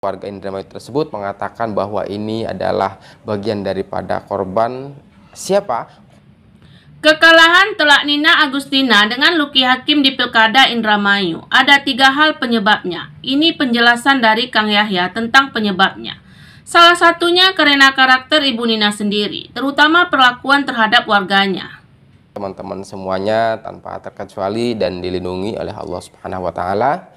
warga Indramayu tersebut mengatakan bahwa ini adalah bagian daripada korban siapa? Kekalahan telak Nina Agustina dengan Luki Hakim di Pilkada Indramayu. Ada 3 hal penyebabnya. Ini penjelasan dari Kang Yahya tentang penyebabnya. Salah satunya karena karakter Ibu Nina sendiri, terutama perlakuan terhadap warganya. Teman-teman semuanya tanpa terkecuali dan dilindungi oleh Allah Subhanahu wa taala.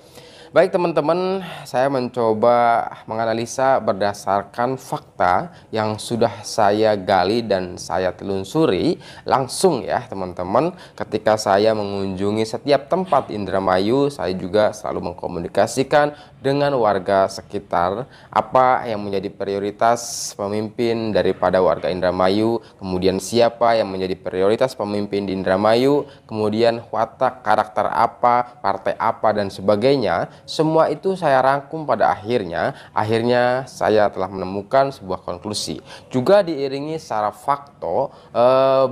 Baik teman-teman, saya mencoba menganalisa berdasarkan fakta yang sudah saya gali dan saya telusuri langsung ya teman-teman. Ketika saya mengunjungi setiap tempat Indramayu, saya juga selalu mengkomunikasikan dengan warga sekitar apa yang menjadi prioritas pemimpin daripada warga Indramayu, kemudian siapa yang menjadi prioritas pemimpin di Indramayu, kemudian watak karakter apa, partai apa dan sebagainya. Semua itu saya rangkum pada akhirnya saya telah menemukan sebuah konklusi. Juga diiringi secara fakto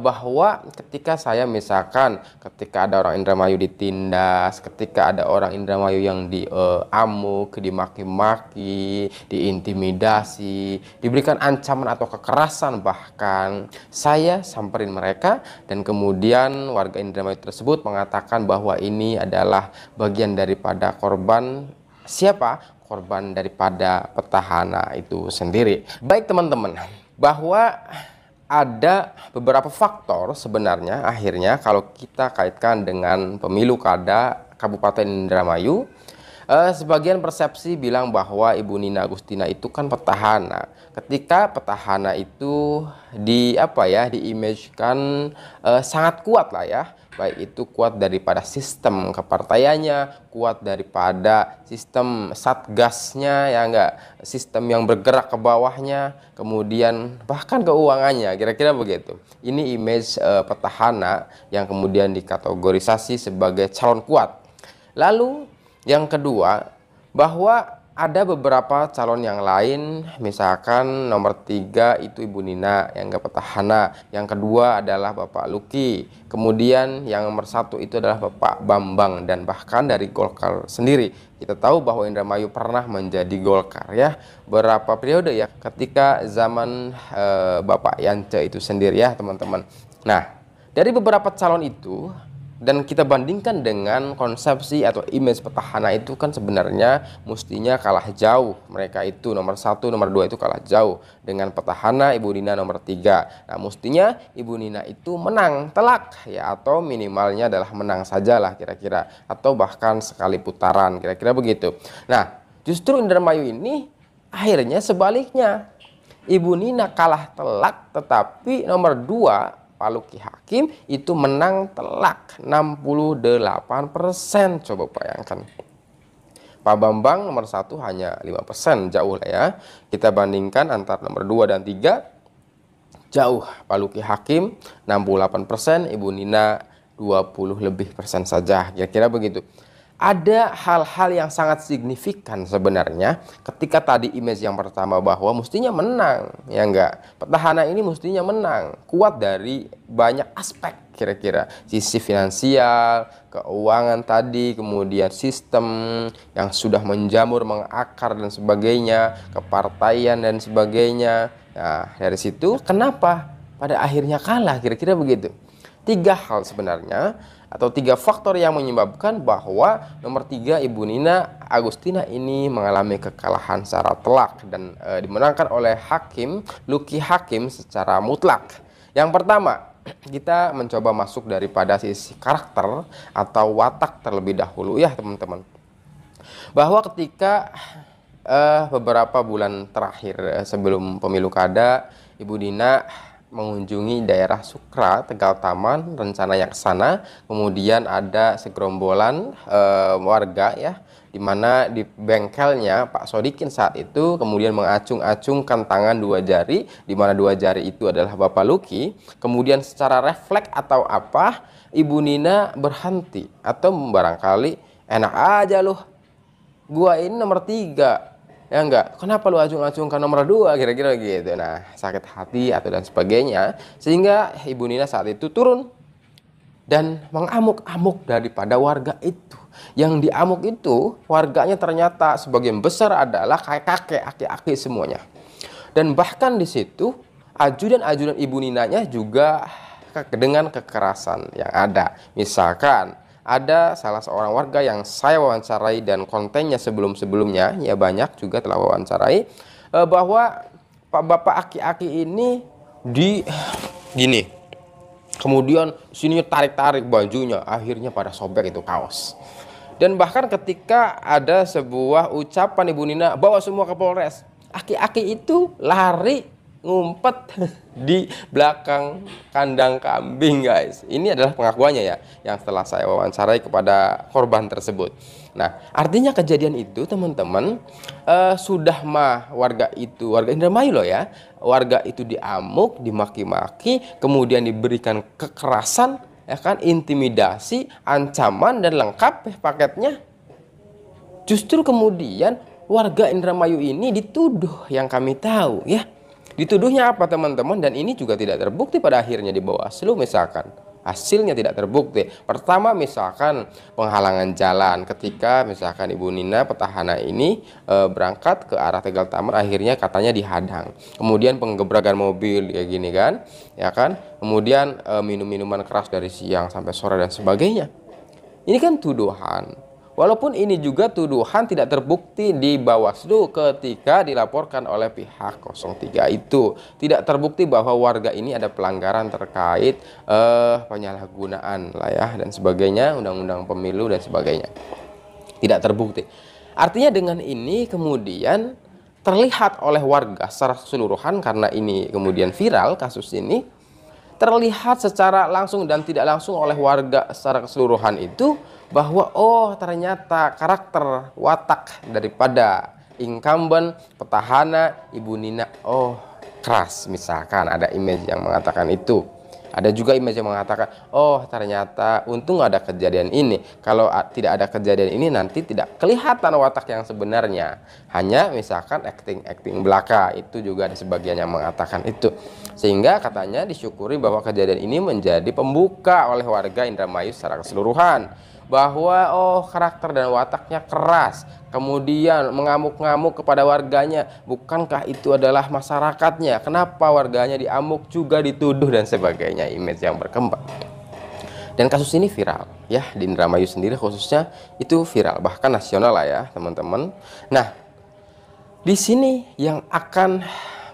bahwa ketika saya misalkan ketika ada orang Indramayu ditindas, ketika ada orang Indramayu yang diamuk, dimaki-maki, diintimidasi, diberikan ancaman atau kekerasan, bahkan saya samperin mereka dan kemudian warga Indramayu tersebut mengatakan bahwa ini adalah bagian daripada korban siapa? Korban daripada petahana itu sendiri. Baik teman-teman, bahwa ada beberapa faktor sebenarnya akhirnya kalau kita kaitkan dengan pemilu kada Kabupaten Indramayu. Sebagian persepsi bilang bahwa Ibu Nina Agustina itu kan petahana. Ketika petahana itu diimage-kan sangat kuat lah ya. Baik itu kuat daripada sistem kepartaiannya, kuat daripada sistem satgasnya ya enggak, sistem yang bergerak ke bawahnya, kemudian bahkan keuangannya, kira-kira begitu. Ini image petahana yang kemudian dikategorisasi sebagai calon kuat. Lalu yang kedua, bahwa ada beberapa calon yang lain, misalkan nomor 3 itu Ibu Nina yang enggak petahana, yang kedua adalah Bapak Luki, kemudian yang nomor 1 itu adalah Bapak Bambang, dan bahkan dari Golkar sendiri. Kita tahu bahwa Indramayu pernah menjadi Golkar ya, berapa periode ya, ketika zaman Bapak Yance itu sendiri ya teman-teman. Nah, dari beberapa calon itu, dan kita bandingkan dengan konsepsi atau image petahana itu kan sebenarnya mestinya kalah jauh. Mereka itu nomor 1, nomor 2 itu kalah jauh dengan petahana Ibu Nina nomor 3. Nah mestinya Ibu Nina itu menang telak ya, atau minimalnya adalah menang sajalah kira-kira, atau bahkan sekali putaran, kira-kira begitu. Nah justru Indramayu ini akhirnya sebaliknya, Ibu Nina kalah telak, tetapi nomor 2 Pak Luki Hakim itu menang telak 68%. Coba bayangkan. Pak Bambang nomor 1 hanya 5%, jauh lah ya. Kita bandingkan antara nomor 2 dan 3, jauh. Pak Luki Hakim 68%, Ibu Nina 20 lebih persen saja, kira-kira begitu. Ada hal-hal yang sangat signifikan sebenarnya ketika tadi image yang pertama bahwa mestinya menang, ya enggak, petahana ini mestinya menang, kuat dari banyak aspek, kira-kira sisi finansial, keuangan tadi, kemudian sistem yang sudah menjamur, mengakar dan sebagainya, kepartaian dan sebagainya. Nah dari situ kenapa pada akhirnya kalah, kira-kira begitu. 3 hal sebenarnya, atau 3 faktor yang menyebabkan bahwa nomor 3 Ibu Nina Agustina ini mengalami kekalahan secara telak dan dimenangkan oleh Hakim Luki Hakim secara mutlak. Yang pertama, kita mencoba masuk daripada sisi karakter atau watak terlebih dahulu ya teman-teman. Bahwa ketika beberapa bulan terakhir sebelum pemilu kada, Ibu Nina mengunjungi daerah Sukra, Tegal Taman, rencananya ke sana. Kemudian ada segerombolan warga ya, di mana di bengkelnya Pak Sodikin saat itu kemudian mengacung-acungkan tangan 2 jari, di mana 2 jari itu adalah Bapak Luki. Kemudian secara refleks atau apa, Ibu Nina berhenti, atau barangkali enak aja loh, gua ini nomor 3 ya enggak, kenapa lu acung-acungkan nomor 2, kira-kira gitu. Nah sakit hati atau dan sebagainya, sehingga Ibu Nina saat itu turun dan mengamuk-amuk daripada warga itu. Yang diamuk itu warganya ternyata sebagian besar adalah kakek, aki-aki semuanya. Dan bahkan di situ ajudan-ajudan ibu Ninanya juga dengan kekerasan yang ada. Misalkan ada salah seorang warga yang saya wawancarai dan kontennya sebelum-sebelumnya, ya banyak juga telah wawancarai, bahwa Pak Bapak aki-aki ini gini. Kemudian sininya tarik-tarik bajunya, akhirnya pada sobek itu kaos. Dan bahkan ketika ada sebuah ucapan Ibu Nina, bawa semua ke Polres, aki-aki itu lari ngumpet di belakang kandang kambing, guys. Ini adalah pengakuannya ya, yang setelah saya wawancarai kepada korban tersebut. Nah, artinya kejadian itu teman-teman, sudah warga Indramayu loh ya, warga itu diamuk, dimaki-maki, kemudian diberikan kekerasan, ya kan, intimidasi, ancaman, dan lengkap paketnya. Justru kemudian warga Indramayu ini dituduh, yang kami tahu ya, dituduhnya apa teman-teman, dan ini juga tidak terbukti pada akhirnya di Bawaslu. Misalkan hasilnya tidak terbukti. Pertama, misalkan penghalangan jalan ketika misalkan Ibu Nina petahana ini berangkat ke arah Tegal Taman, akhirnya katanya dihadang. Kemudian penggebrakan mobil kayak gini kan, ya kan. Kemudian minum-minuman keras dari siang sampai sore dan sebagainya. Ini kan tuduhan. Walaupun ini juga tuduhan tidak terbukti di Bawaslu ketika dilaporkan oleh pihak 03 itu. Tidak terbukti bahwa warga ini ada pelanggaran terkait penyalahgunaan lah ya dan sebagainya, undang-undang pemilu dan sebagainya. Tidak terbukti. Artinya dengan ini kemudian terlihat oleh warga secara keseluruhan, karena ini kemudian viral kasus ini, terlihat secara langsung dan tidak langsung oleh warga secara keseluruhan itu bahwa oh ternyata karakter watak daripada incumbent petahana Ibu Nina keras. Misalkan ada image yang mengatakan itu. Ada juga image yang mengatakan oh ternyata untung ada kejadian ini, kalau tidak ada kejadian ini nanti tidak kelihatan watak yang sebenarnya, hanya misalkan acting belaka. Itu juga ada sebagian yang mengatakan itu, sehingga katanya disyukuri bahwa kejadian ini menjadi pembuka oleh warga Indramayu secara keseluruhan bahwa karakter dan wataknya keras, kemudian mengamuk-ngamuk kepada warganya. Bukankah itu adalah masyarakatnya? Kenapa warganya diamuk juga, dituduh dan sebagainya, image yang berkembang. Dan kasus ini viral ya, di Indramayu sendiri khususnya itu viral, bahkan nasional lah ya teman-teman. Nah, di sini yang akan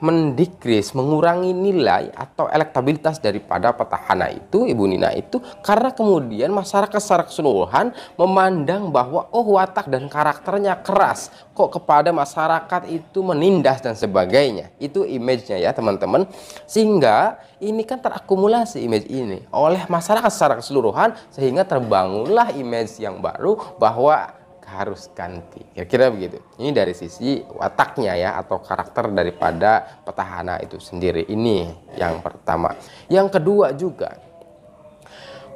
mendikris, mengurangi nilai atau elektabilitas daripada petahana itu, Ibu Nina itu, karena kemudian masyarakat secara keseluruhan memandang bahwa watak dan karakternya keras, kok kepada masyarakat itu menindas dan sebagainya. Itu image-nya ya teman-teman, sehingga ini kan terakumulasi image ini oleh masyarakat secara keseluruhan, sehingga terbangunlah image yang baru bahwa harus ganti, kira-kira begitu. Ini dari sisi wataknya ya, atau karakter daripada petahana itu sendiri. Ini yang pertama. Yang kedua juga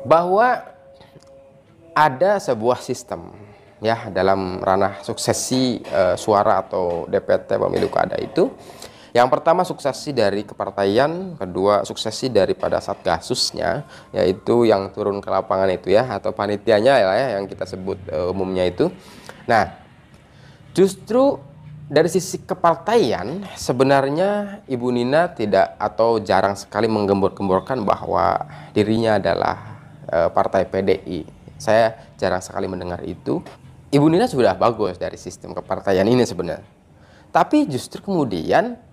bahwa ada sebuah sistem ya dalam ranah suksesi suara atau DPT pemilu kada itu. Yang pertama suksesi dari kepartaian, kedua suksesi daripada satgasusnya, yaitu yang turun ke lapangan itu ya, atau panitianya ya yang kita sebut umumnya itu. Nah, justru dari sisi kepartaian sebenarnya Ibu Nina tidak atau jarang sekali menggembor-gemborkan bahwa dirinya adalah partai PDI. Saya jarang sekali mendengar itu. Ibu Nina sudah bagus dari sistem kepartaian ini sebenarnya. Tapi justru kemudian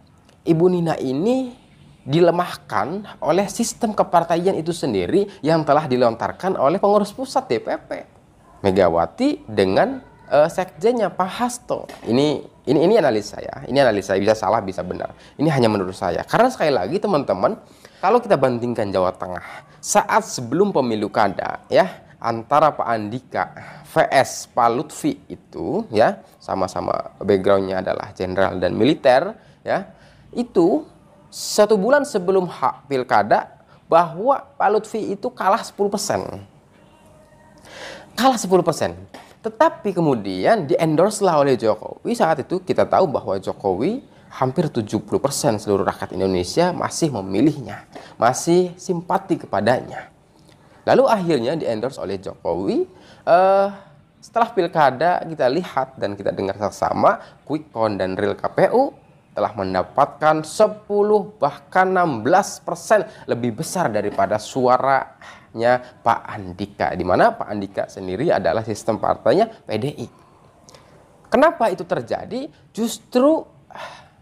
Ibu Nina ini dilemahkan oleh sistem kepartaian itu sendiri yang telah dilontarkan oleh pengurus pusat DPP Megawati dengan sekjennya Pak Hasto. Ini analisa ya. Ini analisa, bisa salah bisa benar. Ini hanya menurut saya. Karena sekali lagi teman-teman, kalau kita bandingkan Jawa Tengah saat sebelum pemilu kada ya, antara Pak Andika vs Pak Lutfi itu ya, sama-sama backgroundnya adalah jenderal dan militer ya. Itu 1 bulan sebelum hak pilkada bahwa Pak Lutfi itu kalah 10%. Kalah 10%. Tetapi kemudian di-endorse lah oleh Jokowi. Saat itu kita tahu bahwa Jokowi hampir 70% seluruh rakyat Indonesia masih memilihnya, masih simpati kepadanya. Lalu akhirnya di-endorse oleh Jokowi. Setelah pilkada kita lihat dan kita dengar sama, quick count dan real KPU telah mendapatkan 10 bahkan 16% lebih besar daripada suaranya Pak Andika, di mana Pak Andika sendiri adalah sistem partainya PDI. Kenapa itu terjadi? Justru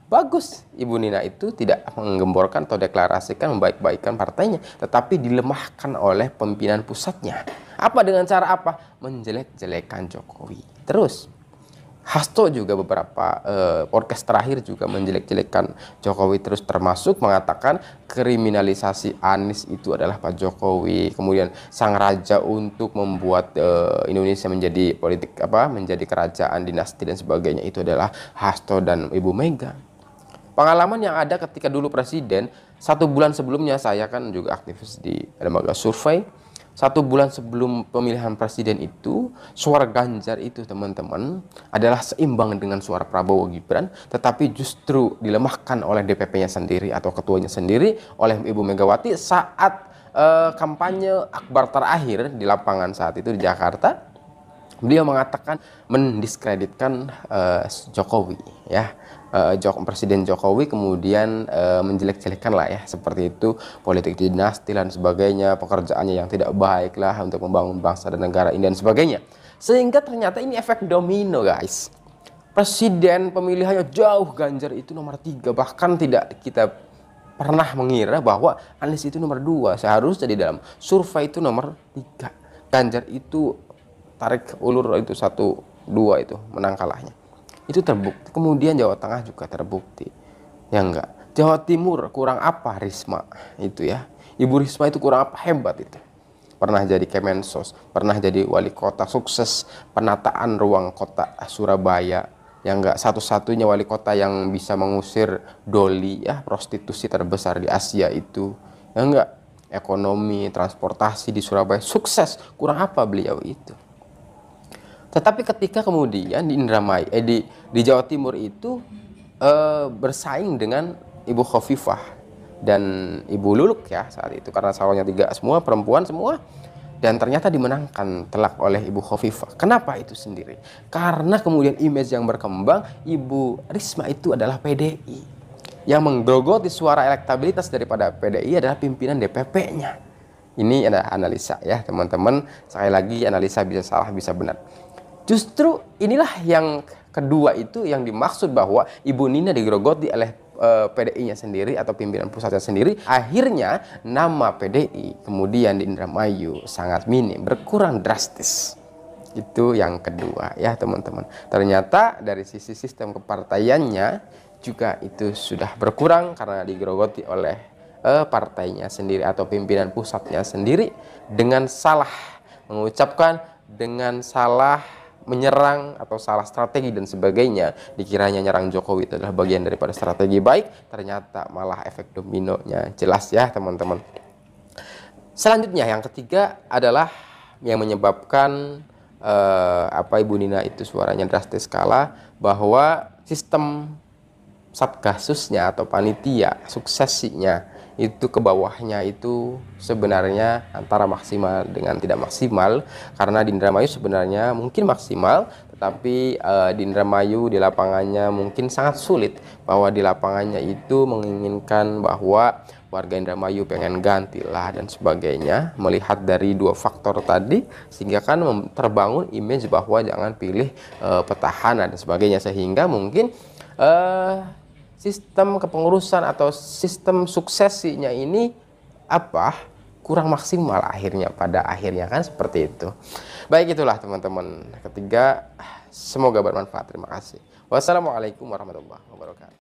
bagus Ibu Nina itu tidak menggemborkan atau deklarasikan membaik-baikkan partainya, tetapi dilemahkan oleh pimpinan pusatnya. Apa dengan cara apa? Menjelek-jelekan Jokowi. Terus Hasto juga beberapa podcast terakhir juga menjelek-jelekan Jokowi terus, termasuk mengatakan kriminalisasi Anies itu adalah Pak Jokowi. Kemudian sang raja untuk membuat Indonesia menjadi menjadi kerajaan dinasti dan sebagainya itu adalah Hasto dan Ibu Mega. Pengalaman yang ada ketika dulu presiden, 1 bulan sebelumnya saya kan juga aktivis di lembaga survei. 1 bulan sebelum pemilihan presiden itu, suara Ganjar itu teman-teman adalah seimbang dengan suara Prabowo Gibran, tetapi justru dilemahkan oleh DPP-nya sendiri atau ketuanya sendiri oleh Ibu Megawati saat kampanye akbar terakhir di lapangan saat itu di Jakarta. Beliau mengatakan mendiskreditkan Jokowi, ya. Presiden Jokowi kemudian menjelek-jelekan lah ya, seperti itu, politik dinasti dan sebagainya, pekerjaannya yang tidak baik lah untuk membangun bangsa dan negara ini dan sebagainya. Sehingga ternyata ini efek domino, guys. Presiden pemilihannya jauh Ganjar itu nomor 3, bahkan tidak kita pernah mengira bahwa Anies itu nomor 2. Seharusnya di dalam survei itu nomor 3. Ganjar itu tarik ulur itu 1-2 itu menang kalahnya. Itu terbukti. Kemudian Jawa Tengah juga terbukti. Ya enggak. Jawa Timur kurang apa Risma itu ya. Ibu Risma itu kurang apa, hebat itu. Pernah jadi Kemensos, pernah jadi wali kota, sukses penataan ruang kota Surabaya. Ya enggak, satu-satunya wali kota yang bisa mengusir doli ya, prostitusi terbesar di Asia itu. Ya enggak, ekonomi, transportasi di Surabaya sukses. Kurang apa beliau itu? Tetapi ketika kemudian di Indramayu, di Jawa Timur itu bersaing dengan Ibu Khofifah dan Ibu Luluk ya saat itu, karena calonnya 3 semua perempuan semua, dan ternyata dimenangkan telak oleh Ibu Khofifah. Kenapa itu sendiri? Karena kemudian image yang berkembang Ibu Risma itu adalah PDI. Yang menggerogoti suara elektabilitas daripada PDI adalah pimpinan DPP-nya. Ini adalah analisa ya teman-teman. Sekali lagi analisa bisa salah bisa benar. Justru inilah yang kedua itu yang dimaksud bahwa Ibu Nina digerogoti oleh PDI-nya sendiri atau pimpinan pusatnya sendiri. Akhirnya nama PDI kemudian di Indramayu sangat minim, berkurang drastis. Itu yang kedua ya teman-teman. Ternyata dari sisi sistem kepartaiannya juga itu sudah berkurang karena digerogoti oleh partainya sendiri atau pimpinan pusatnya sendiri dengan salah mengucapkan, dengan salah menyerang atau salah strategi dan sebagainya. Dikiranya nyerang Jokowi itu adalah bagian daripada strategi baik, ternyata malah efek dominonya jelas ya teman-teman. Selanjutnya yang ketiga adalah yang menyebabkan Ibu Nina itu suaranya drastis kalah, bahwa sistem satgasusnya atau panitia suksesinya itu ke bawahnya itu sebenarnya antara maksimal dengan tidak maksimal, karena di Indramayu sebenarnya mungkin maksimal, tetapi di Indramayu di lapangannya mungkin sangat sulit, bahwa di lapangannya itu menginginkan bahwa warga Indramayu pengen ganti lah dan sebagainya, melihat dari 2 faktor tadi, sehingga kan terbangun image bahwa jangan pilih petahana dan sebagainya, sehingga mungkin sistem kepengurusan atau sistem suksesinya ini kurang maksimal pada akhirnya kan seperti itu. Baik, itulah teman-teman ketiga, semoga bermanfaat. Terima kasih. Wassalamualaikum warahmatullahi wabarakatuh.